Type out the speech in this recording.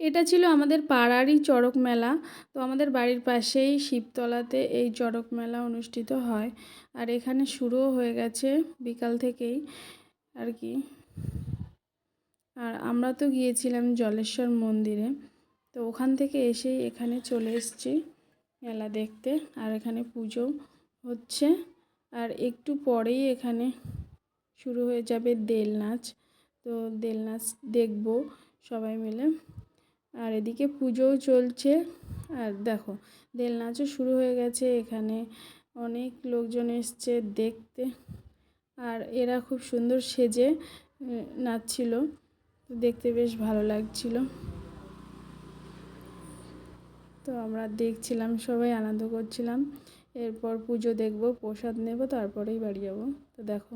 এটা ছিল আমাদের পাড়ারই চড়ক মেলা। তো আমাদের বাড়ির পাশেই শিবতলাতে এই চড়ক মেলা অনুষ্ঠিত হয়। আর এখানে শুরুও হয়ে গেছে বিকাল থেকেই আর কি। আর আমরা তো গিয়েছিলাম জলেশ্বর মন্দিরে, তো ওখান থেকে এসেই এখানে চলে এসেছি মেলা দেখতে। আর এখানে পুজো হচ্ছে, আর একটু পরেই এখানে শুরু হয়ে যাবে দেল নাচ। তো দেল নাচ দেখব সবাই মিলে। আর এদিকে পুজোও চলছে। আর দেখো দেল নাচও শুরু হয়ে গেছে। এখানে অনেক লোকজন এসছে দেখতে। আর এরা খুব সুন্দর সেজে নাচছিল, দেখতে বেশ ভালো লাগছিল। তো আমরা দেখছিলাম, সবাই আনন্দ করছিলাম। এরপর পুজো দেখব, প্রসাদ নেব, তারপরেই বাড়ি যাব। তো দেখো